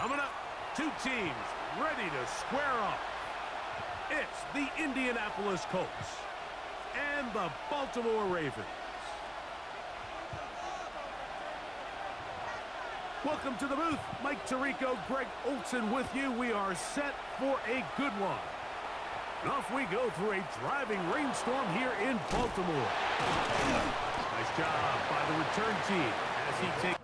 Coming up, two teams ready to square off. It's the Indianapolis Colts and the Baltimore Ravens. Welcome to the booth. Mike Tirico, Greg Olsen with you. We are set for a good one. And off we go through a driving rainstorm here in Baltimore. Nice job by the return team as he takes.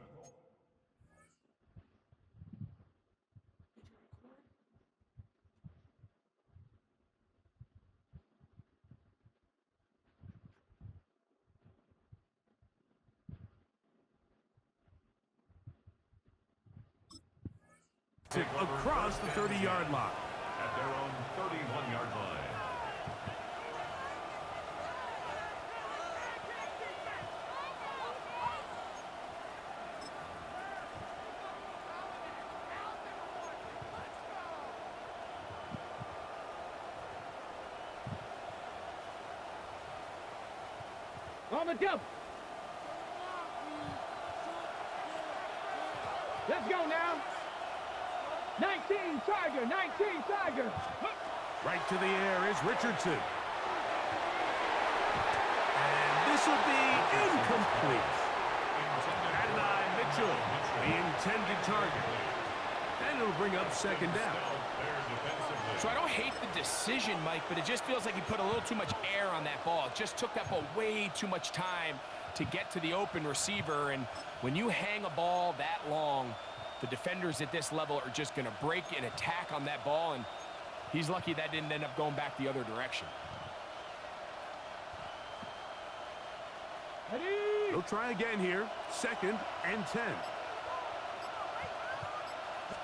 Across the 30-yard line. At their own 31-yard line. On the jump. Let's go now. 19 Tiger, 19 Tiger. Right to the air is Richardson. And this will be incomplete. Adonai Mitchell, the intended target. And it'll bring up second down. So I don't hate the decision, Mike, but it just feels like he put a little too much air on that ball. It just took that ball way too much time to get to the open receiver. And when you hang a ball that long, the defenders at this level are just going to break and attack on that ball, and he's lucky that didn't end up going back the other direction. He'll try again here. 2nd and 10.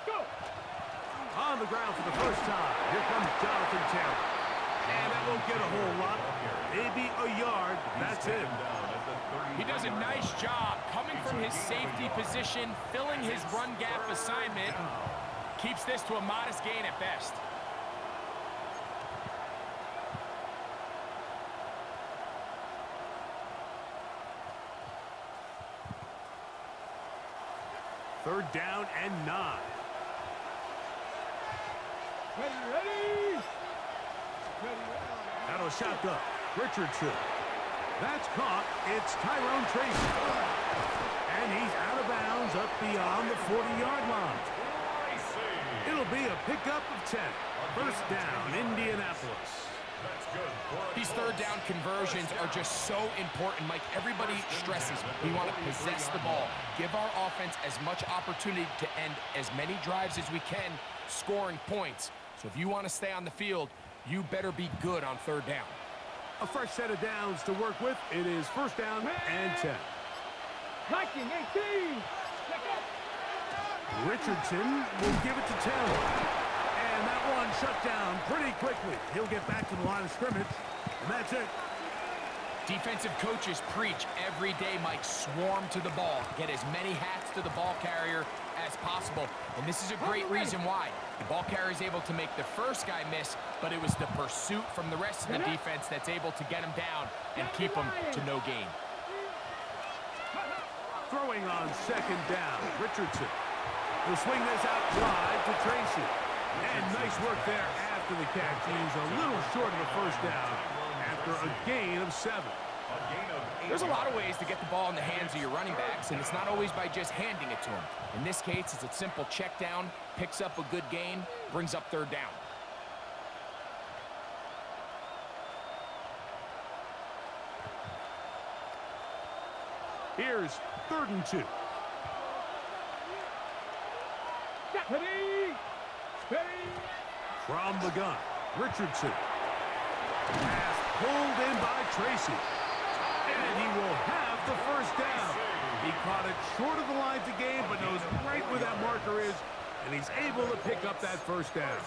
Go. On the ground for the first time. Here comes Jonathan Taylor. And that won't get a whole lot. Maybe a yard. That's it. He does a nice job coming from his safety position, filling his run gap assignment. Keeps this to a modest gain at best. Third down and 9. Ready. That'll shotgun. Richardson. That's caught. It's Tyrone Tracy. And he's out of bounds up beyond the 40-yard line. It'll be a pickup of 10. First down, Indianapolis. These third down conversions are just so important, Mike. Everybody stresses we want to possess the ball, give our offense as much opportunity to end as many drives as we can, scoring points. So if you want to stay on the field, you better be good on third down. A fresh set of downs to work with. It is first down and 10. 19, 18. Richardson will give it to Taylor. And that one shut down pretty quickly. He'll get back to the line of scrimmage, and that's it. Defensive coaches preach every day, Mike, swarm to the ball. Get as many hats to the ball carrier as possible. And this is a great reason why. The ball carrier is able to make the first guy miss, but it was the pursuit from the rest of the defense that's able to get him down and keep him to no gain. Throwing on second down, Richardson. He'll swing this out wide to Tracy. And nice work there after the catch. He's a little short of the first down after a gain of 7. There's a lot of ways to get the ball in the hands of your running backs, and it's not always by just handing it to them. In this case, it's a simple check down, picks up a good gain, brings up third down. Here's 3rd and 2. From the gun, Richardson. Pass pulled in by Tracy. And he will have the first down. He caught it short of the line to gain, but knows right where that marker is, and he's able to pick up that first down.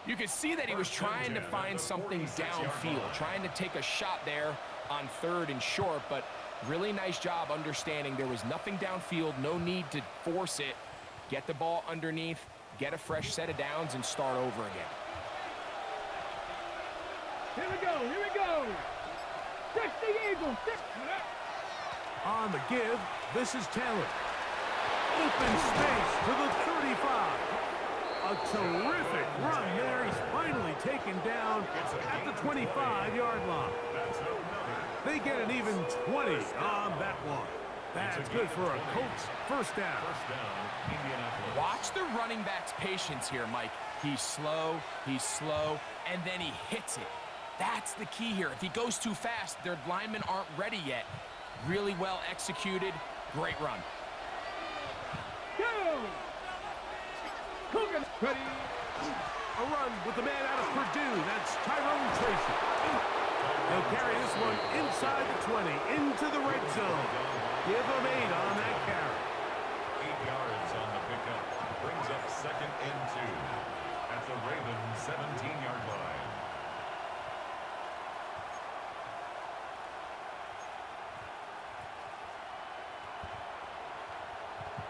You could see that he was trying to find something downfield, trying to take a shot there on 3rd and short, but really nice job understanding there was nothing downfield, no need to force it. Get the ball underneath, get a fresh set of downs, and start over again. Here we go. 60 Eagles. On the give, this is Taylor. Open space to the 35. A terrific run there. He's finally taken down at the 25-yard line. They get an even 20 on that one. That's good for a Colts first down. Watch the running back's patience here, Mike. He's slow, and then he hits it. That's the key here. If he goes too fast, their linemen aren't ready yet. Really well executed. Great run. Go! Coogan, ready. A run with the man out of Purdue. That's Tyrone Tracy. He'll carry this one inside the 20, into the red zone. Give him 8 on that carry. 8 yards on the pickup. Brings up 2nd and 2 at the Ravens' 17-yard line.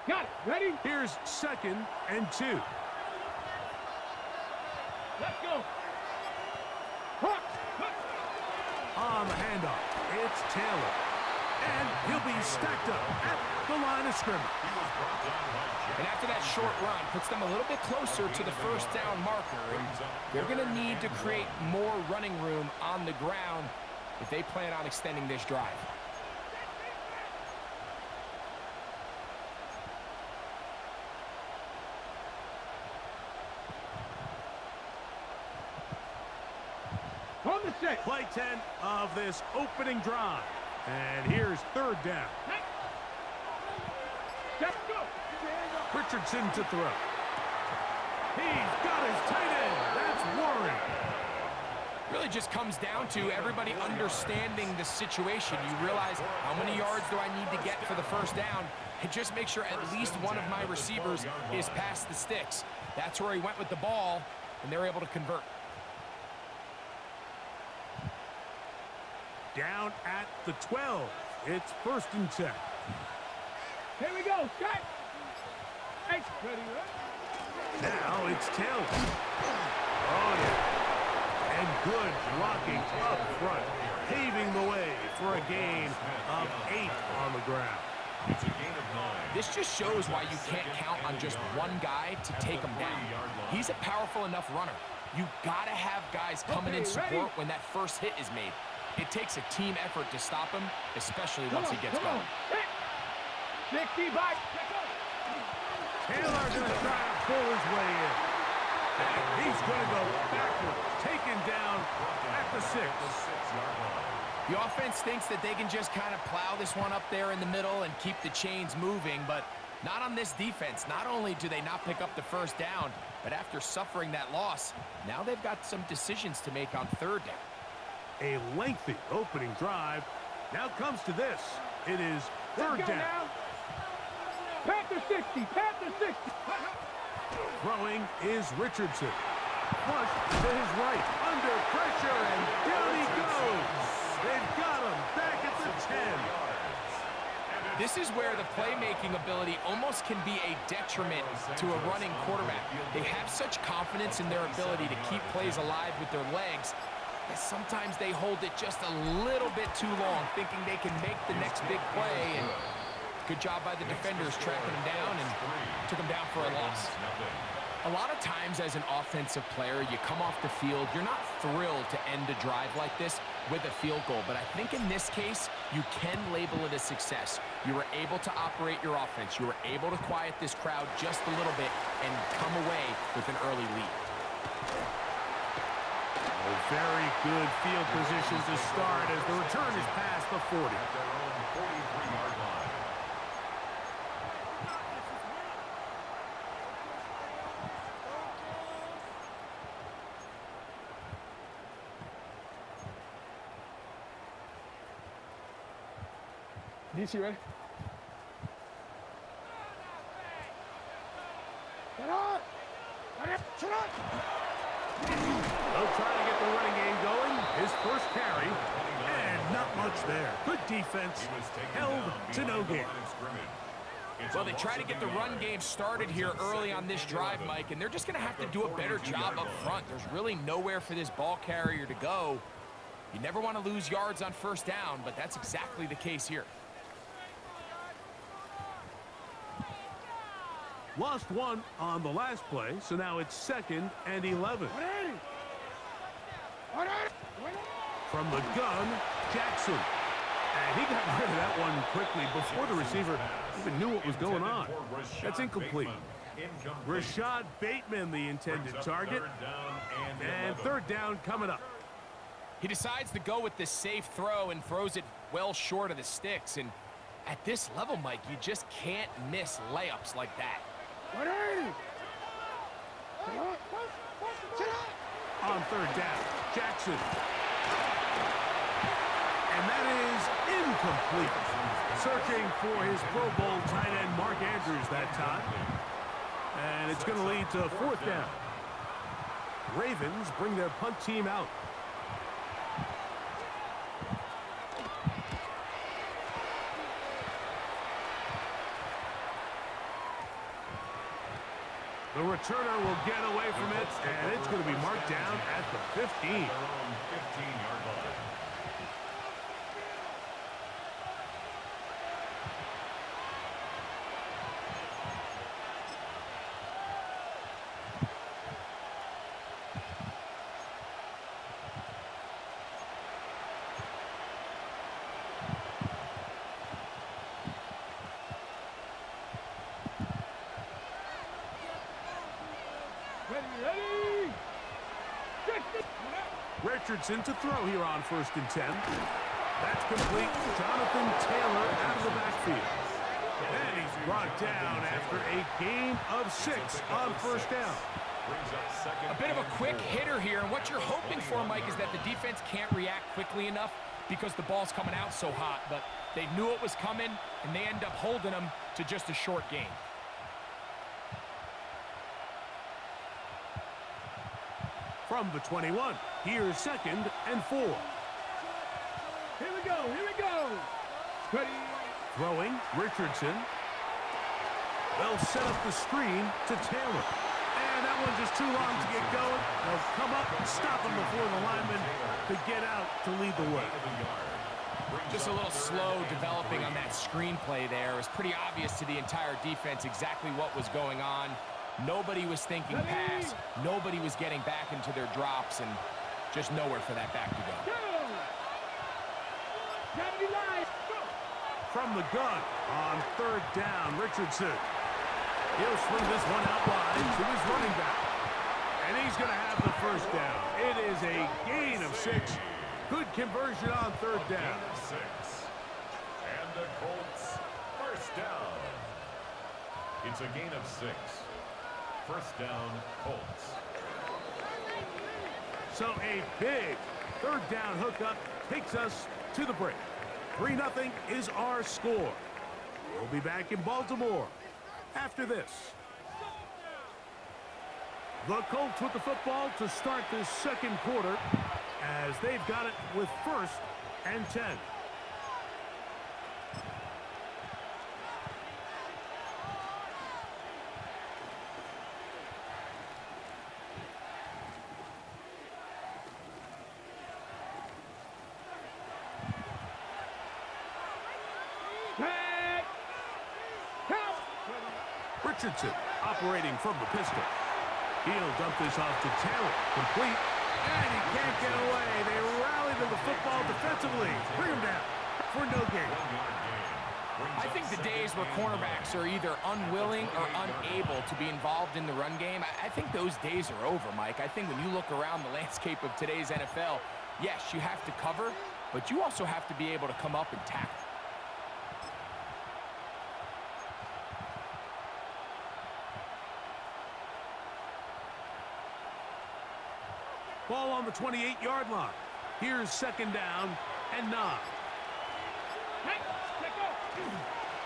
Got it. Ready? Here's 2nd and 2. Let's go. Hawk. On the handoff, it's Taylor. And he'll be stacked up at the line of scrimmage. And after that short run, puts them a little bit closer to the first down marker. And they're going to need to create more running room on the ground if they plan on extending this drive. On the set. Play 10 of this opening drive. And here's 3rd down. Let's go. Richardson to throw. He's got his tight end. That's Warren. Really just comes down to everybody understanding the situation. You realize how many yards do I need to get for the first down, and just make sure at least one of my receivers is past the sticks. That's where he went with the ball, and they're able to convert. Down at the 12. It's 1st and 10. Here we go. Set. Hey, ready, ready. Now it's Taylor. Oh, yeah. And good blocking up front, paving the way for a gain of 8 on the ground. It's a gain of 9. This just shows why you can't count on just one guy to take him down. He's a powerful enough runner. You got to have guys coming in support when that first hit is made. It takes a team effort to stop him, especially once he gets going. 60 back. Taylor going to try to pull his way in. And he's going to go backwards, taken down at the 6. The offense thinks that they can just kind of plow this one up there in the middle and keep the chains moving, but not on this defense. Not only do they not pick up the first down, but after suffering that loss, now they've got some decisions to make on 3rd down. A lengthy opening drive. Now comes to this. It is 3rd down. Now. Panther 60. Panther 60. Throwing is Richardson. Flush to his right. Under pressure, and down he goes. They've got him back at the 10. This is where the playmaking ability almost can be a detriment to a running quarterback. They have such confidence in their ability to keep plays alive with their legs that sometimes they hold it just a little bit too long, thinking they can make the next big play. And good job by the defenders tracking him down and took him down for a loss. A lot of times as an offensive player, you come off the field, you're not thrilled to end a drive like this with a field goal. But I think in this case, you can label it a success. You were able to operate your offense. You were able to quiet this crowd just a little bit and come away with an early lead. Very good field position to start as the return is past the 40. At their own 43-yard line. DC, ready? Get on! Shut up! They'll try to get the running game going. His first carry, and not much there. Good defense, held to no gain. Well, they try to get the run game started here early on this drive, Mike, and they're just going to have to do a better job up front. There's really nowhere for this ball carrier to go. You never want to lose yards on first down, but that's exactly the case here. Lost one on the last play, so now it's 2nd and 11. From the gun, Jackson. And he got rid of that one quickly before the receiver even knew what was going on. That's incomplete. Rashad Bateman, the intended target. And 3rd down coming up. He decides to go with this safe throw and throws it well short of the sticks. And at this level, Mike, you just can't miss layups like that. On 3rd down, Jackson. And that is incomplete. Searching for his Pro Bowl tight end, Mark Andrews, that time. And it's going to lead to 4th down. Ravens bring their punt team out. The returner will get away from it, and it's going to be marked down at the 15. 15-yard line. Richardson to throw here on 1st and 10. That's complete. Jonathan Taylor out of the backfield. And he's brought down after a gain of 6 on 1st down. A bit of a quick hitter here, and what you're hoping for, Mike, is that the defense can't react quickly enough because the ball's coming out so hot. But they knew it was coming, and they end up holding them to just a short gain. From the 21, here's 2nd and 4. Here we go, here we go. Ready. Throwing, Richardson. They'll set up the screen to Taylor. And that one just too long to get going. They'll come up and stop him before the lineman to get out to lead the way. Just a little slow developing on that screenplay there. It was pretty obvious to the entire defense exactly what was going on. Nobody was thinking pass. Nobody was getting back into their drops, and just nowhere for that back to go. From the gun on 3rd down, Richardson. He'll swing this one out wide to his running back. And he's going to have the 1st down. It is a gain of 6. Good conversion on 3rd down. 6. And the Colts, 1st down. It's a gain of 6. 1st down, Colts. So a big 3rd down hookup takes us to the break. 3-0 is our score. We'll be back in Baltimore after this. The Colts with the football to start this 2nd quarter as they've got it with 1st and 10. Richardson operating from the pistol. He'll dump this off to Taylor. Complete. And he can't get away. They rally to the football defensively. Bring him down for no gain. I think the days where cornerbacks are either unwilling or unable to be involved in the run game, I think those days are over, Mike. I think when you look around the landscape of today's NFL, yes, you have to cover, but you also have to be able to come up and tackle. Ball on the 28-yard line. Here's 2nd down and 9.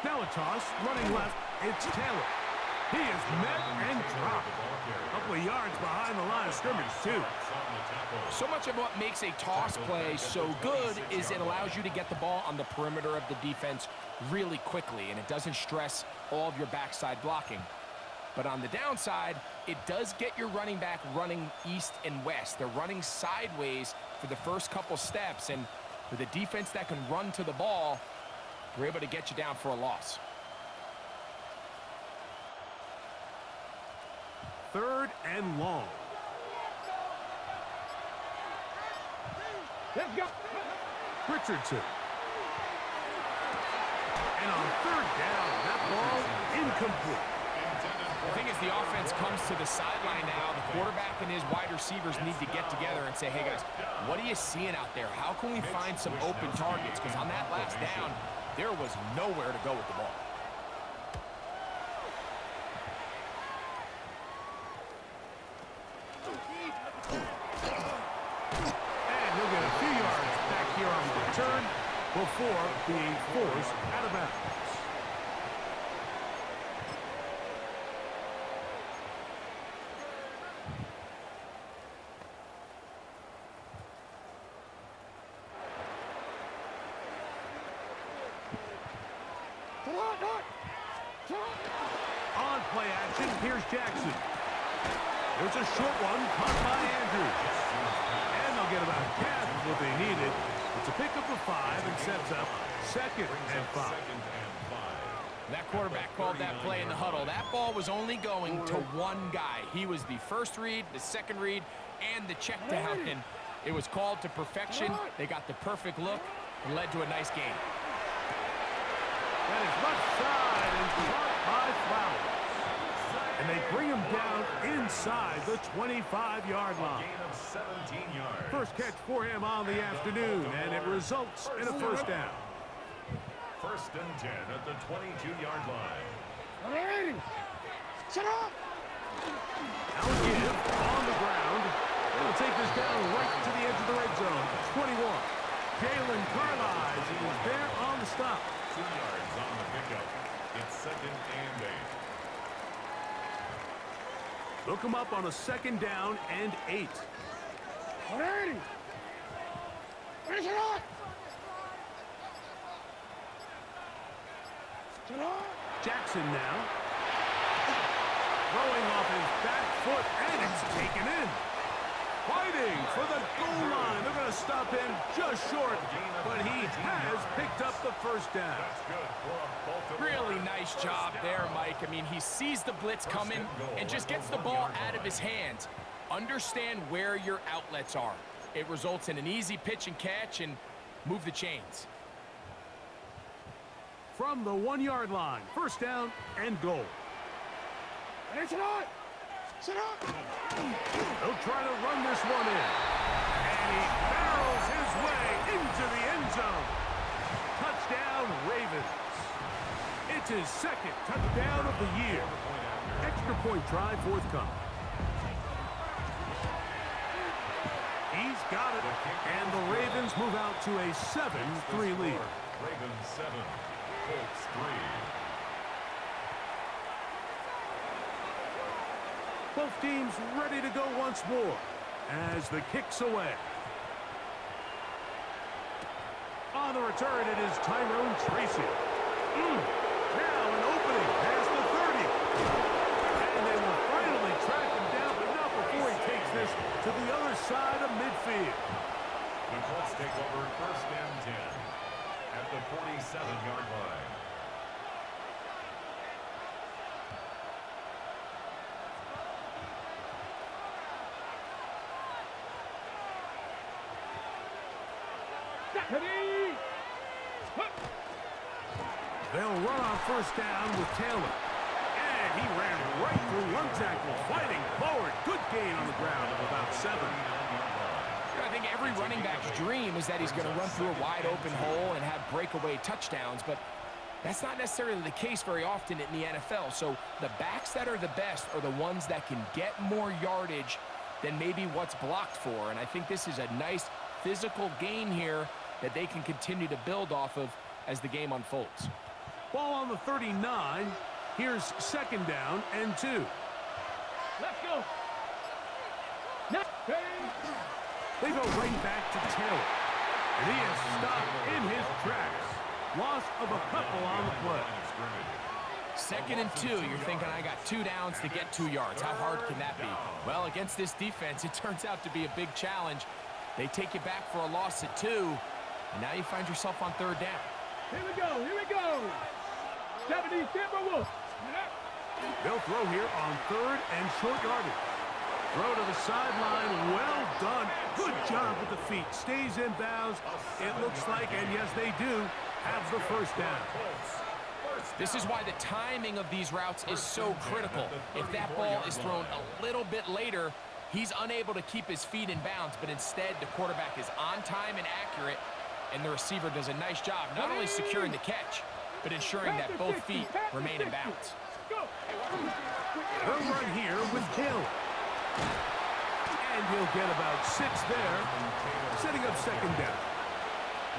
Now a toss, running left, it's Taylor. He is met and dropped. A couple of yards behind the line of scrimmage, too. So much of what makes a toss play so good is it allows you to get the ball on the perimeter of the defense really quickly, and it doesn't stress all of your backside blocking. But on the downside, it does get your running back running east and west. They're running sideways for the first couple steps, and with a defense that can run to the ball, we're able to get you down for a loss. 3rd and long. Let's go. Richardson. And on 3rd down, that ball incomplete. I think as the offense comes to the sideline now, the quarterback and his wide receivers need to get together and say, hey, guys, what are you seeing out there? How can we find some open targets? Because on that last down, there was nowhere to go with the ball. And he'll get a few yards back here on the return before being forced out of bounds. On play action, here's Jackson. There's a short one caught by Andrews. And they'll get about half of what they needed. It's a pick up of 5 and sets up 2nd and 5. That quarterback called that play in the huddle. That ball was only going to one guy. He was the first read, the second read, and the check down. And it was called to perfection. They got the perfect look and led to a nice game. That is left side and caught by Flowers. And they bring him down inside the 25-yard line. First catch for him on the afternoon, and it results in a 1st down. 1st and 10 at the 22-yard line. All right. Shut up. Now give on the ground. They'll take this down right to the edge of the red zone. 21. Jalen Carlisle is there on the stop. 2 yards on the pickup. It's 2nd and 8. Look him up on a 2nd down and 8. All right. Finish it up. Shut up. Jackson now. Throwing off his back foot, and it's taken in. Fighting for the goal line. They're going to stop him just short, but he has picked up the 1st down. Really nice job there, Mike. I mean, he sees the blitz coming and just gets the ball out of his hands. Understand where your outlets are. It results in an easy pitch and catch and move the chains. From the 1-yard line, 1st down and goal. Finish it up. Shut up. They'll try to run this one in. And he barrels his way into the end zone. Touchdown, Ravens. It's his 2nd touchdown of the year. Extra point try forthcoming. He's got it. And the Ravens move out to a 7-3 lead. Ravens 7, Colts 3. Both teams ready to go once more as the kick's away. On the return, it is Tyrone Tracy. Now an opening past the 30. And they will finally track him down, but not before he takes this to the other side of midfield. The Colts take over 1st and 10 at the 47-yard line. They'll run on 1st down with Taylor. And he ran right through one tackle, fighting forward. Good gain on the ground of about 7. I think every running back's dream is that he's going to run through a wide open hole and have breakaway touchdowns, but that's not necessarily the case very often in the NFL. So the backs that are the best are the ones that can get more yardage than maybe what's blocked for. And I think this is a nice physical gain here that they can continue to build off of as the game unfolds. Ball on the 39. Here's 2nd down and 2. Let's go. They go right back to Taylor. And he is stopped in his tracks. Loss of a couple on the play. 2nd and 2. You're thinking, I got 2 downs to get 2 yards. How hard can that be? Well, against this defense, it turns out to be a big challenge. They take you back for a loss at 2, and now you find yourself on 3rd down. Here we go. Here we go. 70 Timberwolves. They'll throw here on 3rd and short yardage. Throw to the sideline. Well done. Good job with the feet. Stays in bounds. It looks like, and yes, they do, have the first down. This is why the timing of these routes is so critical. If that ball is thrown a little bit later, he's unable to keep his feet in bounds, but instead the quarterback is on time and accurate, and the receiver does a nice job not only securing the catch, but ensuring that both feet remain in bounds. They'll run here with Hill. And he'll get about 6 there, setting up 2nd down.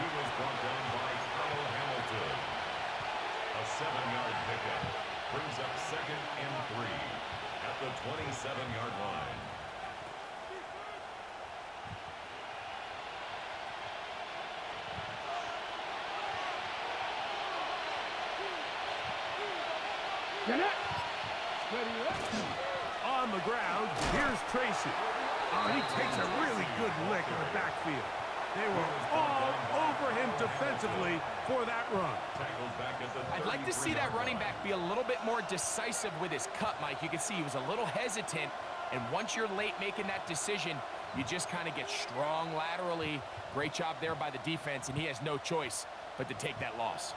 He was brought down by Kyle Hamilton. A 7-yard pickup brings up 2nd and 3 at the 27-yard line. On the ground, here's Tracy. Oh, he takes a really good lick in the backfield. They were all over him defensively for that run. I'd like to see that running back be a little bit more decisive with his cut, Mike. You can see he was a little hesitant, and once you're late making that decision, you just kind of get strong laterally. Great job there by the defense, and he has no choice but to take that loss.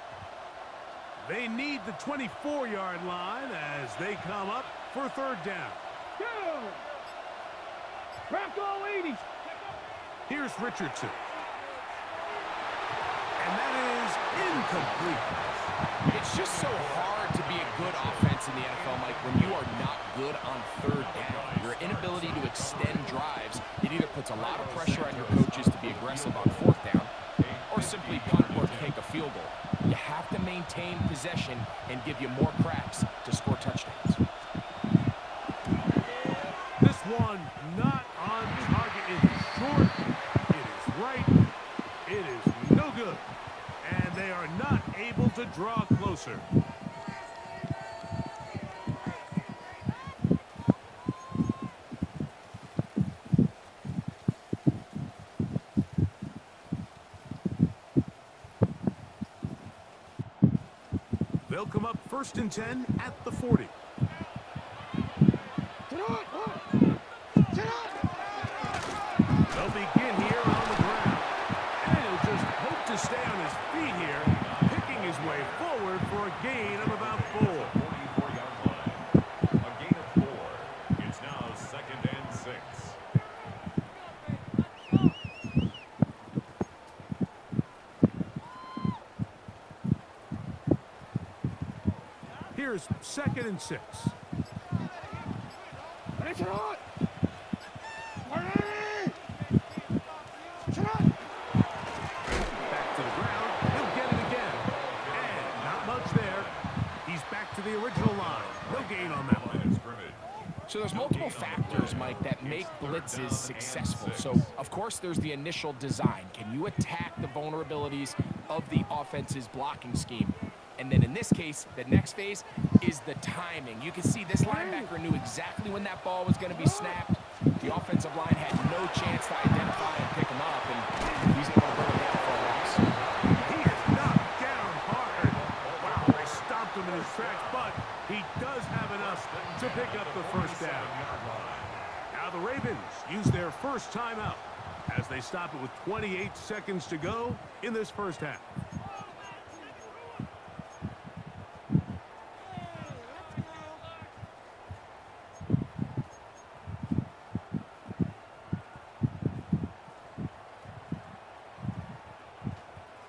They need the 24-yard line as they come up for 3rd down. Go! Crack all 80s. Here's Richardson. And that is incomplete. It's just so hard to be a good offense in the NFL, Mike, when you are not good on 3rd down. Your inability to extend drives, it either puts a lot of pressure on your coaches to be aggressive on 4th down or simply punt or take a field goal. You have to maintain possession and give you more cracks to score touchdowns. This one not on target. It is short. It is right. It is no good. And they are not able to draw closer. They'll come up 1st and 10 at the 40. They'll begin here on the ground. And he'll just hope to stay on his feet here, picking his way forward for a gain of about 4. 44-yard line. A gain of 4. It's now 2nd and 6. Here's 2nd and 6. Back to the ground. He'll get it again. And not much there. He's back to the original line. No gain on that one. So there's multiple factors, Mike, that make blitzes successful. So, of course, there's the initial design. Can you attack the vulnerabilities of the offense's blocking scheme? And then in this case, the next phase is the timing. You can see this linebacker knew exactly when that ball was going to be snapped. The offensive line had no chance to identify and pick him up, and he's able to bring him down for a loss. He is knocked down hard. Wow, they stopped him in his tracks, but he does have enough to pick up the 1st down. Now the Ravens use their first timeout as they stop it with 28 seconds to go in this 1st half.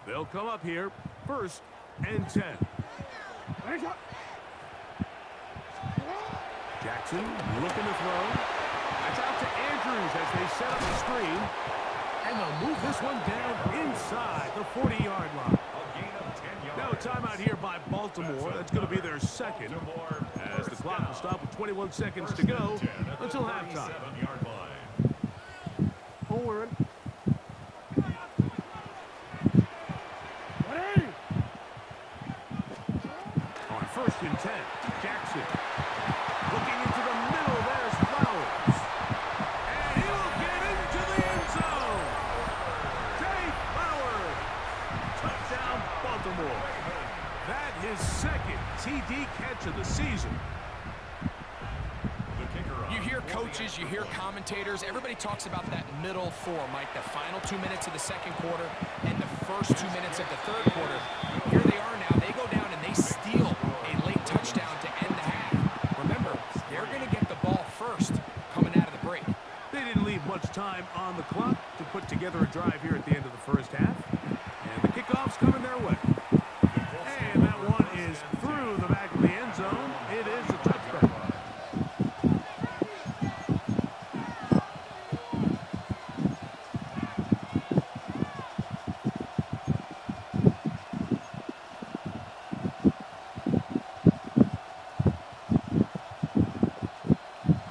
They'll come up here, 1st and 10. Jackson looking to throw. That's out to Andrews as they set up the screen. And they'll move this one down inside the 40-yard line. Now a timeout here by Baltimore. That's going to be their 2nd, as the clock will stop with 21 seconds to go until halftime. Forward. On 1st and 10, Jackson looking into the middle. There's Flowers. And he'll get into the end zone. Jay Flowers. Touchdown, Baltimore. That his 2nd TD catch of the season. coaches, you hear commentators, everybody talks about that middle four, Mike, the final 2 minutes of the second quarter and the first 2 minutes of the third quarter. Here they are now. They go down and they steal a late touchdown to end the half. Remember, they're going to get the ball first coming out of the break. They didn't leave much time on the clock to put together a drive here at the end of the first half. And the kickoff's coming their way. And that one is through the back of the end zone. It is a touchback.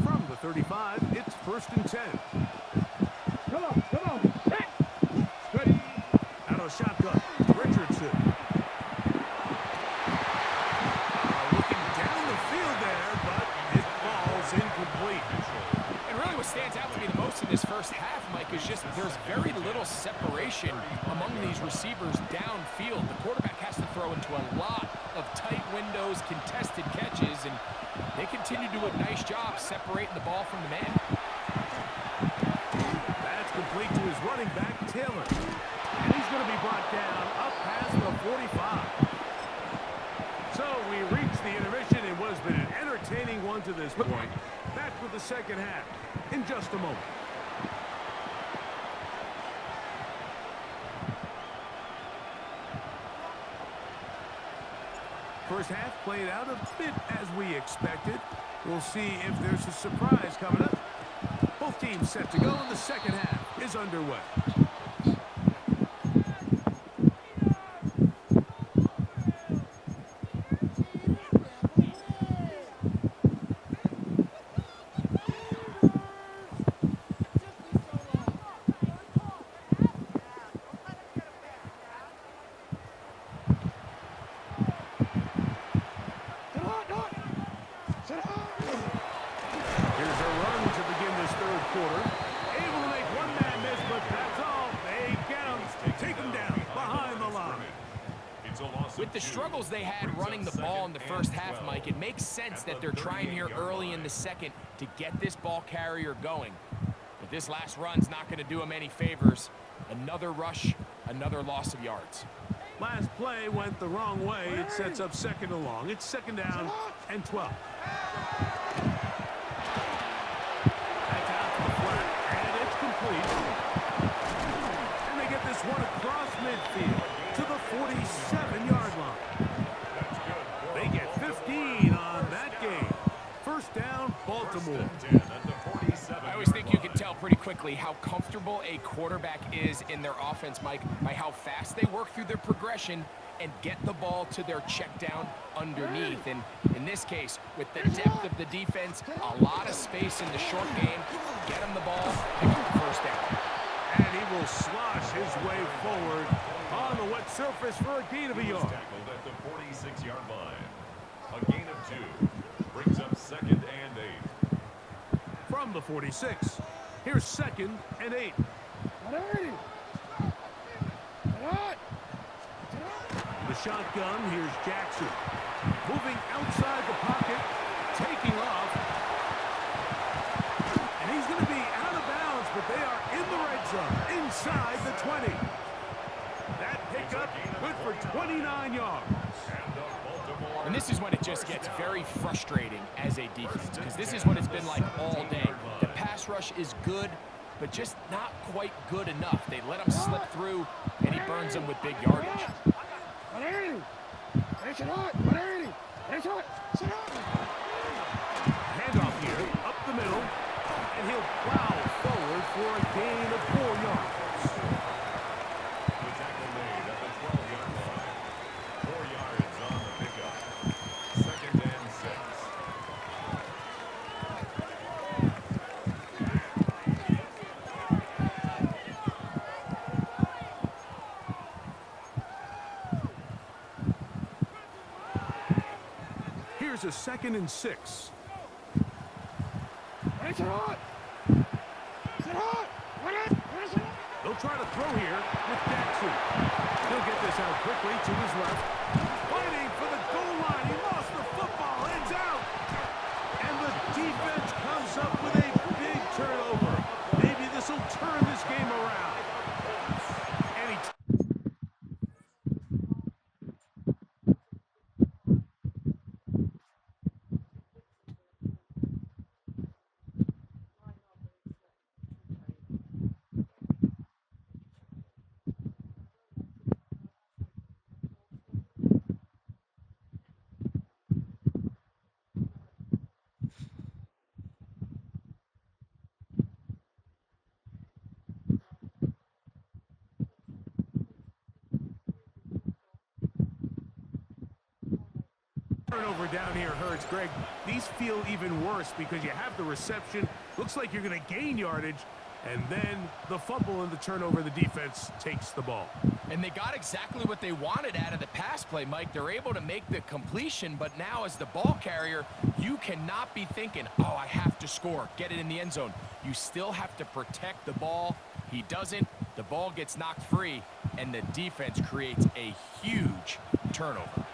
From the 35, it's 1st and 10. Come on. Hey. Ready. Out of shotgun, Richardson. Looking down the field there, but it falls incomplete. And really what stands out to me the most in this first half, Mike, is just there's very little separation among these receivers downfield. The quarterback has to throw into a lot of tight windows, contested catches, and they continue to do a nice job separating the ball from the man. That's complete to his running back, Taylor. And he's going to be brought down up past the 45. So we reached the intermission. It was been an entertaining one to this point. Back with the second half in just a moment. First half played out a bit as we expected. We'll see if there's a surprise coming up. Both teams set to go, and the second half is underway. Here's a run to begin this third quarter. Able to make one man miss, but that's all. They get him, take him down behind the line. With the struggles they had running the ball in the first half, Mike, it makes sense that they're trying here early in the second to get this ball carrier going. But this last run's not going to do him any favors. Another rush, another loss of yards. Last play went the wrong way. It sets up second and long. It's second down and 12. That's out to the flat, and it's complete. And they get this one across midfield to the 47-yard line. They get 15 on that game. First down, Baltimore. I always think you can tell pretty quickly how comfortable a quarterback is in their offense, Mike, by how fast they work through their progression and get the ball to their check down underneath. And in this case, with the depth of the defense, a lot of space in the short game, get him the ball, pick up the first down. And he will slosh his way forward on the wet surface for a gain of a yard. Tackled at the 46-yard line. A gain of 2 brings up 2nd and 8. From the 46, here's 2nd and 8. The shotgun, here's Jackson. Moving outside the pocket, taking off. And he's going to be out of bounds, but they are in the red zone, inside the 20. That pickup good for 29 yards. And this is when it just gets very frustrating as a defense, because this is what it's been like all day. The pass rush is good, but just not quite good enough. They let him slip through, and he burns them with big yardage. Handoff here, up the middle, and he'll plow forward for a gain of 4 yards. The tackle made at the 12-yard line. 4 yards on the pickup. 2nd and 6. Here's a 2nd and 6. They'll try to throw here with Jackson. He'll get this out quickly to his left. Fighting for the goal line. He lost the football. Ends out. And the defense comes up with a Turnover down here hurts, Greg. These feel even worse because you have the reception. Looks like you're going to gain yardage. And then the fumble and the turnover, the defense takes the ball. And they got exactly what they wanted out of the pass play, Mike. They're able to make the completion, but now as the ball carrier, you cannot be thinking, oh, I have to score, get it in the end zone. You still have to protect the ball. He doesn't. The ball gets knocked free, and the defense creates a huge turnover.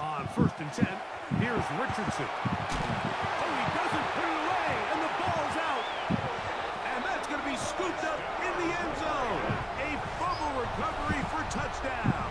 On 1st and 10, here's Richardson. Oh, he doesn't put it away, and the ball's out. And that's going to be scooped up in the end zone. A fumble recovery for touchdown.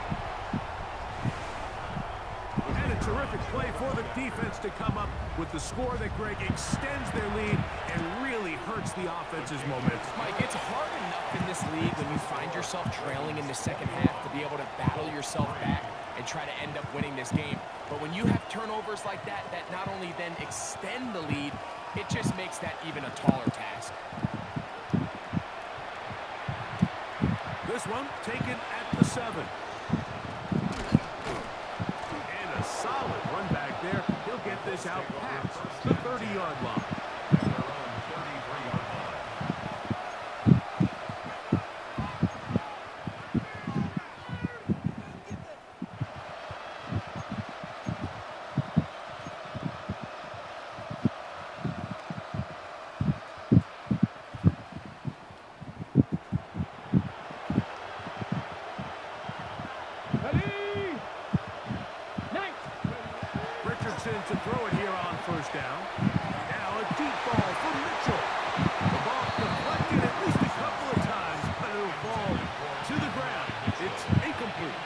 And a terrific play for the defense to come up with the score that, Greg, extends their lead and really hurts the offense's momentum. Mike, it's hard enough in this league when you find yourself trailing in the second half to be able to battle yourself back and try to end up winning this game. But when you have turnovers like that, that not only then extend the lead, it just makes that even a taller task. This one taken at the 7. And a solid run back there. He'll get this out past the 30-yard line. To throw it here on 1st down. Now a deep ball for Mitchell. The ball deflected at least a couple of times, but it'll fall to the ground. It's incomplete.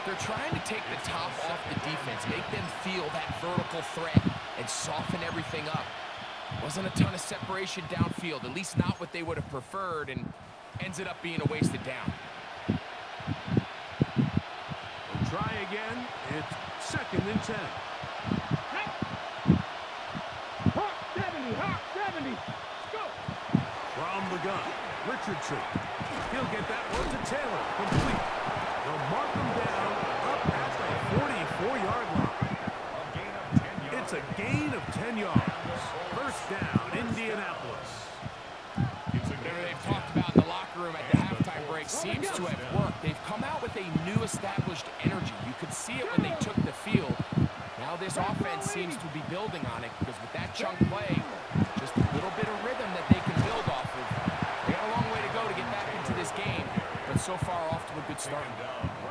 They're trying to take the top off the defense, make them feel that vertical threat, and soften everything up. Wasn't a ton of separation downfield, at least not what they would have preferred, and ends it up being a wasted down. We'll try again. It's 2nd and 10. From the gun, Richardson. He'll get that one to Taylor. Complete. They'll mark him down up at the 44-yard line. It's a gain of 10 yards. 1st down, Indianapolis. Whatever they've talked about in the locker room at the halftime break seems to have worked. They've come out with a new established energy. You could see it when they took the field. Now this offense seems to be building on it because with that chunk play, just a little bit of rhythm that they can build off of. They got a long way to go to get back into this game, but so far off to a good start.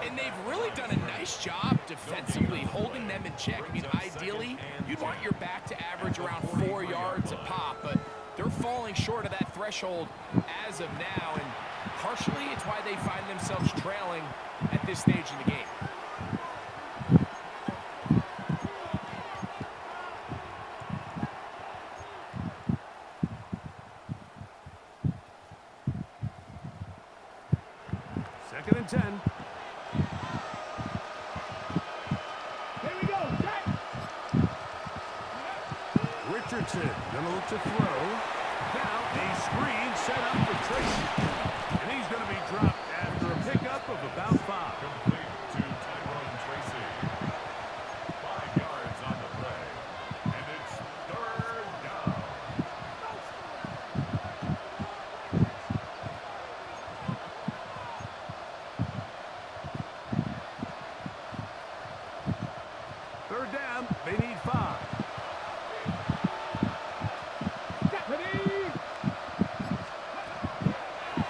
And they've really done a nice job defensively holding them in check. I mean, ideally, you'd want your back to average around 4 yards a pop, but they're falling short of that threshold as of now, and partially it's why they find themselves trailing at this stage in the game. Second and 10. Here we go, set. Richardson gonna look to throw. Now a screen set up for Tracy. And he's gonna be dropped after a pickup of about 5. Complete to Tyrone Tracy. 5 yards on the play. And it's 3rd down. Third down, they need 5.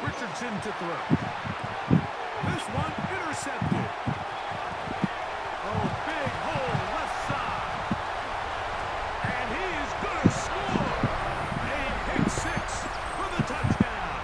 Richardson to throw. This one intercepted. Oh, big hole left side. And he is going to score. A pick 6 for the touchdown.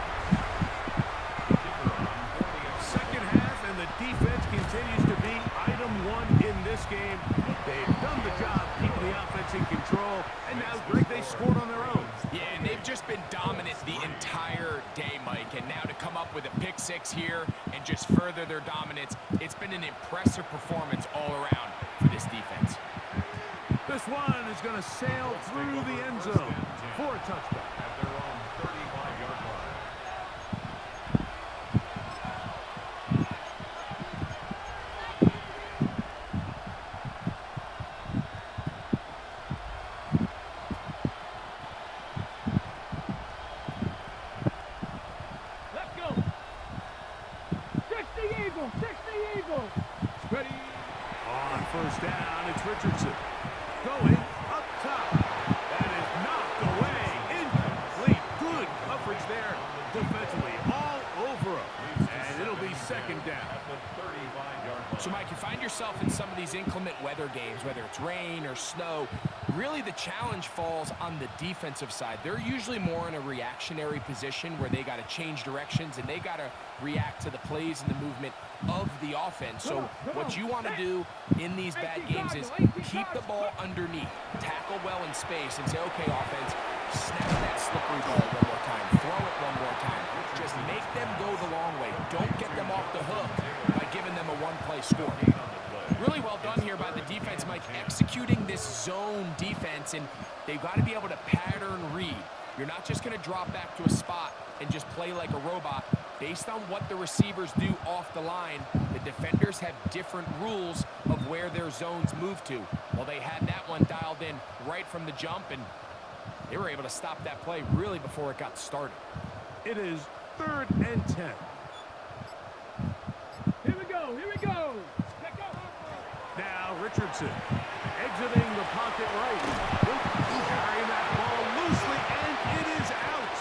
Second half, and the defense continues to be item 1 in this game. They've done the job keeping the offense in control, and now, Greg, they scored on their own. Yeah, and they've just been dominant the entire day, Mike. And now to come up with a pick 6 here and just further their dominance, it's been an impressive performance all around for this defense. This one is going to sail through the end zone for a touchdown. At their own 35-yard line. first down. It's Richardson. Going up top. That is knocked away. Incomplete. Good coverage there defensively. All over him. And it'll be second down. So, Mike, you find yourself in some of these inclement weather games, whether it's rain or snow. Really, the challenge falls on the defensive side. They're usually more in a reactionary position where they got to change directions and they got to react to the plays and the movement of the offense. So what you want to do in these bad games is keep the ball underneath, tackle well in space, and say, okay, offense, snap that slippery ball one more time, throw it one more time. Just make them go the long way. Don't get them off the hook by giving them a one-play score. Really well done here by the defense, Mike, executing this zone defense, and they've got to be able to pattern read. You're not just going to drop back to a spot and just play like a robot. Based on what the receivers do off the line, the defenders have different rules of where their zones move to. Well, they had that one dialed in right from the jump, and they were able to stop that play really before it got started. It is 3rd and 10. Here we go. Here we go. Now Richardson exiting the pocket right. Carrying that ball loosely, and it is out.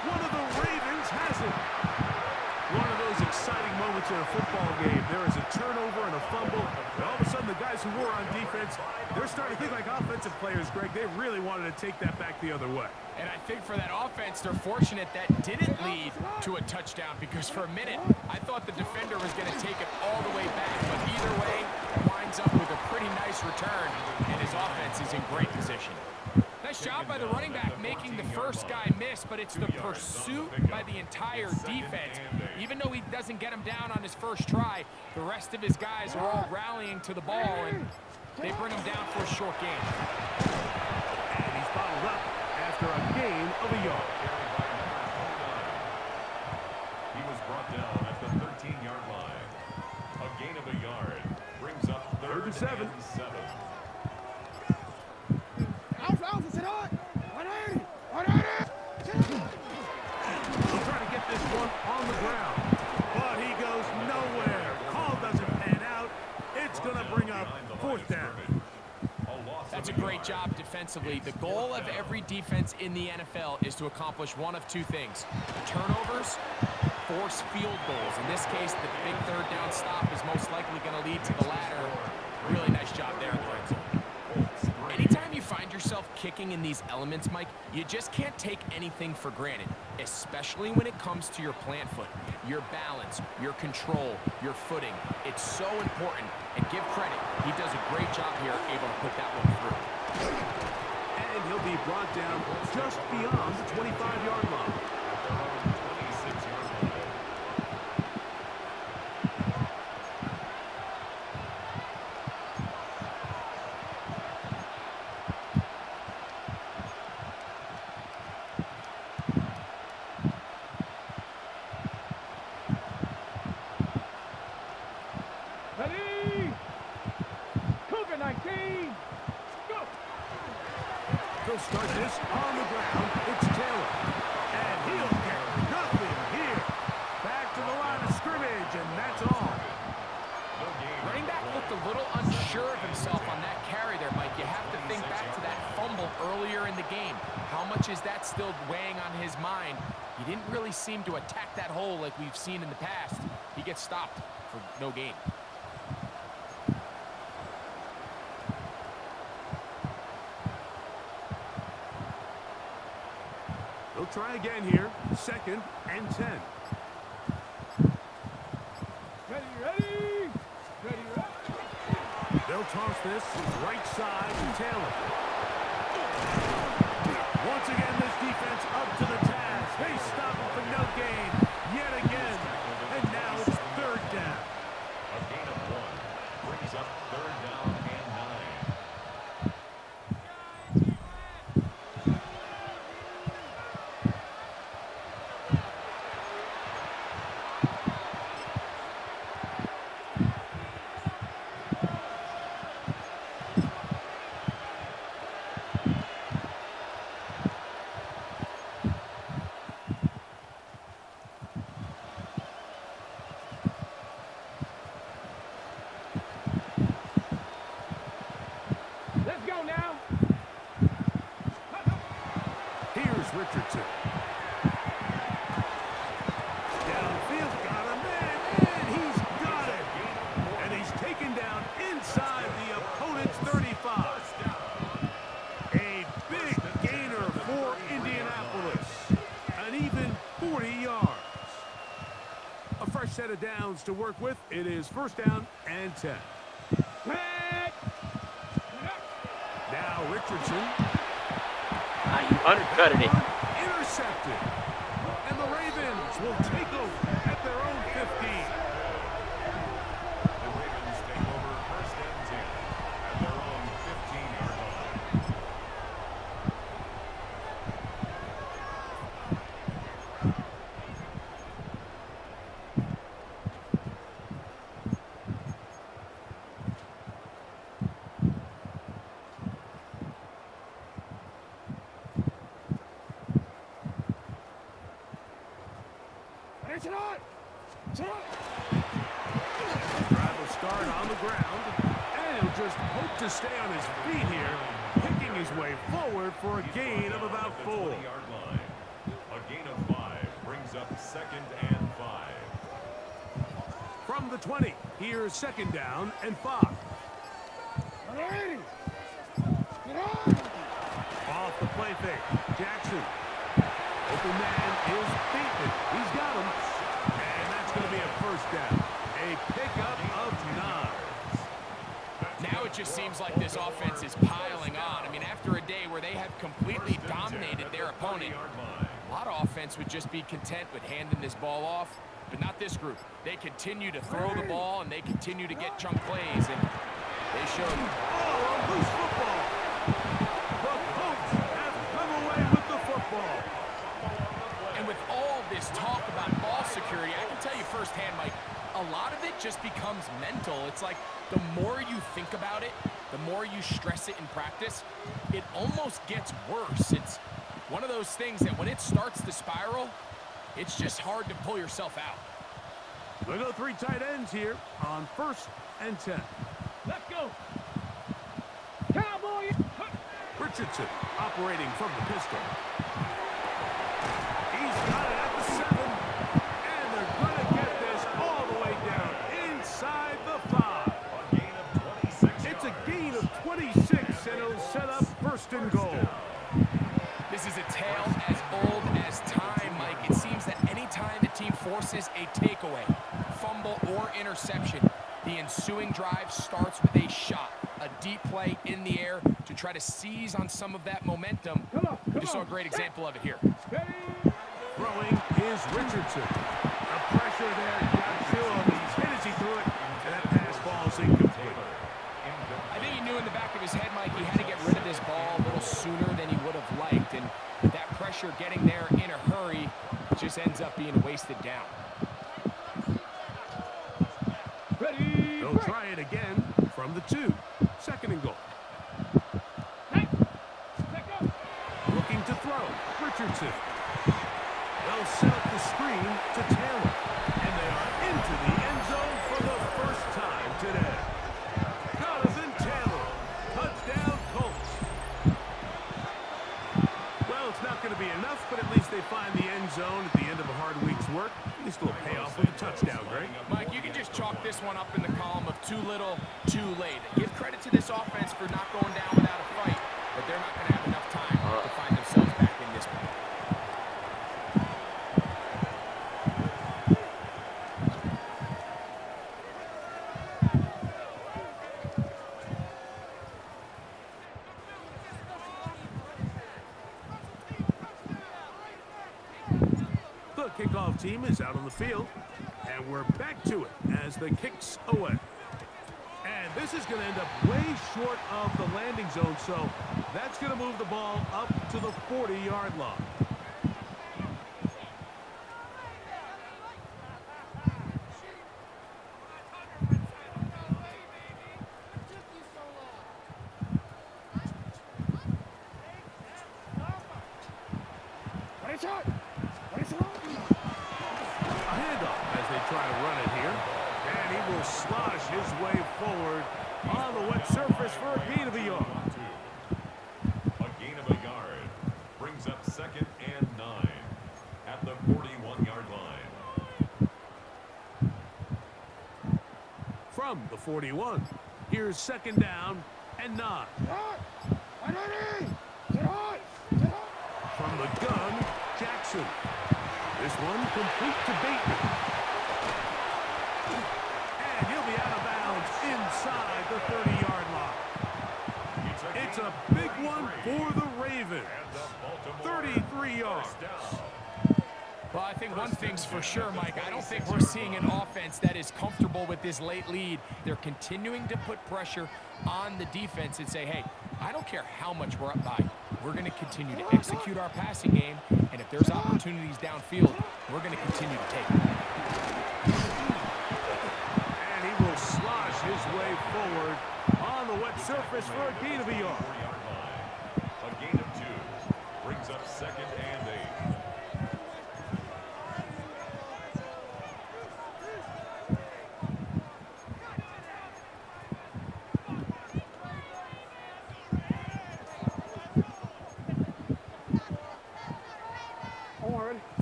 One of the Ravens has it. One of those exciting moments in a football game. There is a turnover and a fumble, and all of a sudden the guys who were on defense, they're starting to think like offensive players, Greg. They really wanted to take that back the other way. And I think for that offense, they're fortunate that didn't lead to a touchdown, because for a minute, I thought the defender was going to take it all the way back. But either way, winds up with a pretty nice return, and his offense is in great position. Nice job by the running back making the first guy miss, but it's the pursuit by the entire defense. Even though he doesn't get him down on his first try, the rest of his guys are all rallying to the ball, and they bring him down for a short gain. And he's bottled up after a gain of a yard. He was brought down at the 13-yard line. A gain of a yard brings up 3rd and 7. He'll try to get this one on the ground, but he goes nowhere. Call doesn't pan out. It's going to bring up 4th down. That's a great job defensively. The goal of every defense in the NFL is to accomplish one of two things: turnovers, force field goals. In this case, the big 3rd down stop is most likely going to lead to the latter. Really nice job there in the red zone. Anytime you find yourself kicking in these elements, Mike, you just can't take anything for granted, especially when it comes to your plant foot, your balance, your control, your footing. It's so important, and give credit. He does a great job here, able to put that one through. And he'll be brought down just beyond the 25-yard line. Ready? Cougar 19. Go. He'll start this on the ground. It's Taylor. And he'll get nothing here. Back to the line of scrimmage, and that's all. Running back looked a little unsure of himself on that carry there, Mike. You have to think back to that fumble earlier in the game. How much is that still weighing on his mind? He didn't really seem to attack that hole like we've seen in the past. He gets stopped for no gain. They'll try again here. 2nd and 10. Ready, ready. Ready, ready. They'll toss this right side to Taylor. Once again, this defense up to the task. They stop it for no gain yet again. And now it's 3rd down. A gain of 1 brings up 3rd down and 9. downs to work with. It is first down and 10. Now Richardson. You undercutted it. Intercepted. And the Ravens will take over at their own 15. The Ravens take over first and 10 at their own 15-yard line. Drive will start on the ground, and he'll just hope to stay on his feet here, picking his way forward for a gain of about 4. 20-yard line. A gain of 5 brings up second and 5. From the 20, here's second down and 5. Off the play fake, Jackson. Open man is beaten. He's got him. And that's going to be a first down. A pickup of 9. Now it just seems like this offense is piling on. I mean, after a day where they have completely dominated their opponent, a lot of offense would just be content with handing this ball off, but not this group. They continue to throw the ball, and they continue to get chunk plays, and they showed. Oh, a loose football. The Colts have come away with the football. And with all this talk about ball security, I can tell you firsthand, Mike, a lot of it just becomes mental. It's like the more you think about it, the more you stress it in practice, it almost gets worse. It's one of those things that when it starts to spiral, it's just hard to pull yourself out. We'll go 3 tight ends here on first and 10. Let's go. Cowboy. Richardson operating from the pistol. He's got it at the 7. And they're going to get this all the way down inside the 5. A gain of 26 It's a gain of 26, and it'll set up first and goal. This is a tale as old as time, Mike. It seems that anytime the team forces a takeaway, fumble, or interception, the ensuing drive starts with a shot, a deep play in the air to try to seize on some of that momentum. We just saw a great example of it here. Throwing is Richardson. The pressure there got Phil. He's hit as he threw it, and that pass falls incomplete. I think he knew in the back of his head, Mike, he had to get rid of this ball a little sooner than he would have liked, and with that pressure getting there in a hurry, it just ends up being a wasted down. They'll try it again from the 2. Second and goal. Looking to throw. Richardson. They'll set up the screen to Taylor. And they are into the end zone for the first time today. Jonathan Taylor. Touchdown Colts. Well, it's not going to be enough, but at least they find the end zone at the end of a hard week's work. At least it'll pay off with a touchdown, Greg. Mike, you can just chalk this one up in the column of too little, too late. Give credit to this offense for not going down without a fight, but they're not going to have enough time to find themselves back in this one. The kickoff team is out on the field, and we're back to it as the kick's away. And this is going to end up way short of the landing zone, so that's going to move the ball up to the 40-yard line. A handoff as they try to run it here. And he will slosh his way forward on the wet surface for a gain of a yard. A gain of a yard brings up second and 9 at the 41-yard line. From the 41, here's second down and 9. From the gun, Jackson. This one complete to Bateman. for the Ravens. 33 yards. Well, I think one thing's for sure, Mike. I don't think we're seeing an offense that is comfortable with this late lead. They're continuing to put pressure on the defense and say, hey, I don't care how much we're up by. We're going to continue to execute our passing game, and if there's opportunities downfield, we're going to continue to take them. And he will slosh his way forward on the wet surface for a gain of a yard. A gain of 2 brings up 2nd and 8.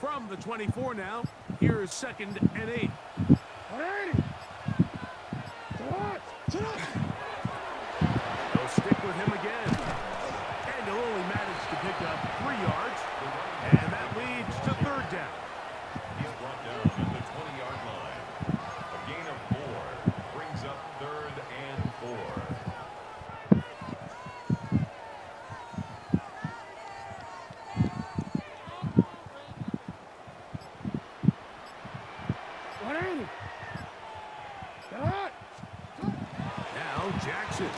From the 24 now, here is 2nd and 8. They'll stick with him again. And he'll only manage to pick up 3 yards. And that leads to 3rd down. He's brought down at the 20-yard line. A gain of 4 brings up 3rd and 4. Now Jackson.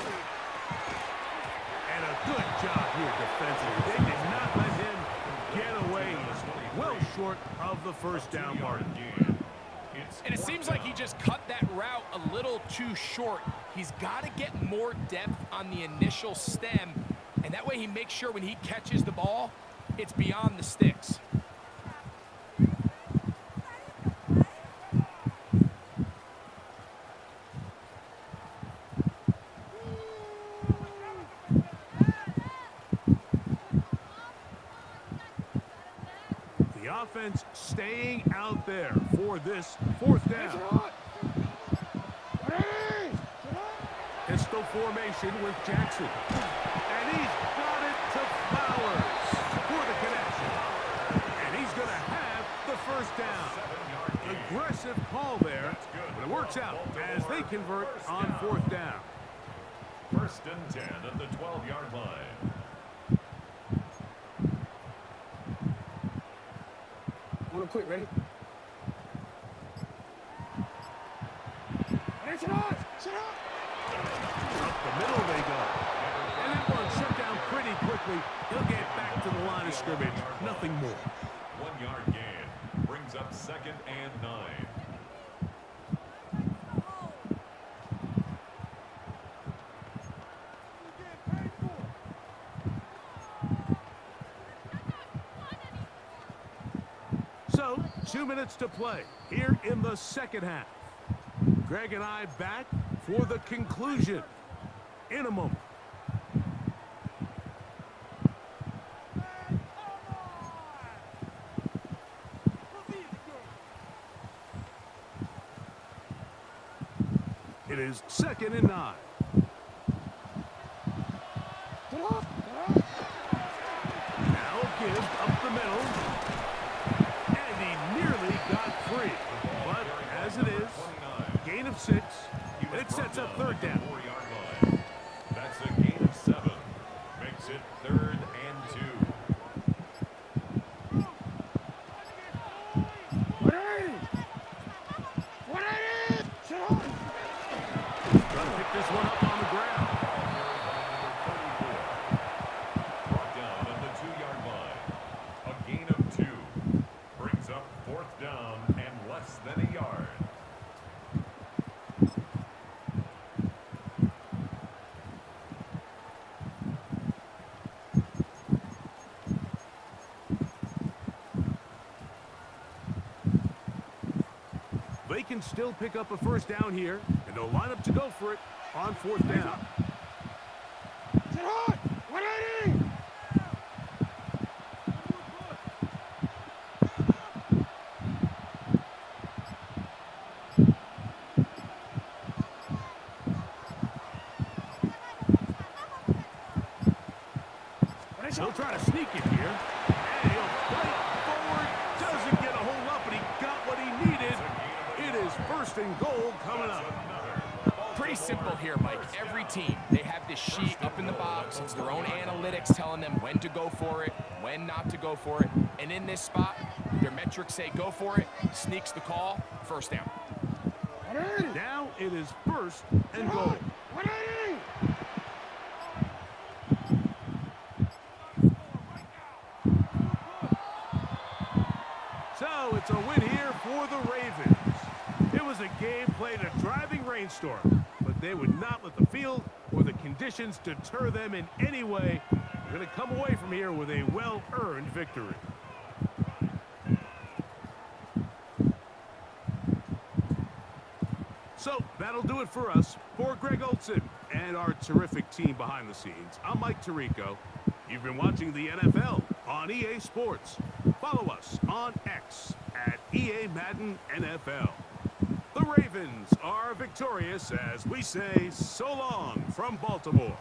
And a good job here defensively. They did not let him get away well short of the 1st down mark. And it seems like he just cut that route a little too short. He's got to get more depth on the initial stem, and that way he makes sure when he catches the ball, it's beyond the sticks. The offense staying out there for this 4th down. Pistol formation with Jackson. And he's got it to Flowers for the connection. And he's going to have the 1st down. Aggressive call there, but it works out as they convert on 4th down. 1st and 10 at the 12-yard line. Want to quit, ready? Up the middle they go. And that one shut down pretty quickly. He'll get back to the line of scrimmage. Nothing more. 1-yard gain brings up 2nd and 9. So, 2 minutes to play here in the 2nd half. Greg and I back for the conclusion in a moment. It is 2nd and 9. Now give up the middle. And he nearly got free. But as it is, gain of 6. And it sets up 3rd down. 4-yard line. That's a gain of 7. Makes it 3rd and 2. Trying to pick this one up on the ground. Brought down at the 2-yard line. A gain of 2 brings up 4th down and less than a yard. They can still pick up a 1st down here, and they'll line up to go for it on 4th down. He'll try to sneak it here, and he'll fight forward. Doesn't get a hold up, but he got what he needed. It is 1st and goal coming up. Pretty pretty simple here, Mike. Every team, they have this sheet up in the box. It's their own analytics telling them when to go for it, when not to go for it. And in this spot, their metrics say go for it, sneaks the call, first down. Now it is first and goal. So it's a win here for the Ravens. It was a game played in a driving rainstorm, but they would not let the field or the conditions deter them in any way. They're going to come away from here with a well-earned victory. So that'll do it for us. For Greg Olson and our terrific team behind the scenes, I'm Mike Tirico. You've been watching the NFL on EA Sports. Follow us on X at EA Madden NFL. The Ravens are victorious as we say so long from Baltimore.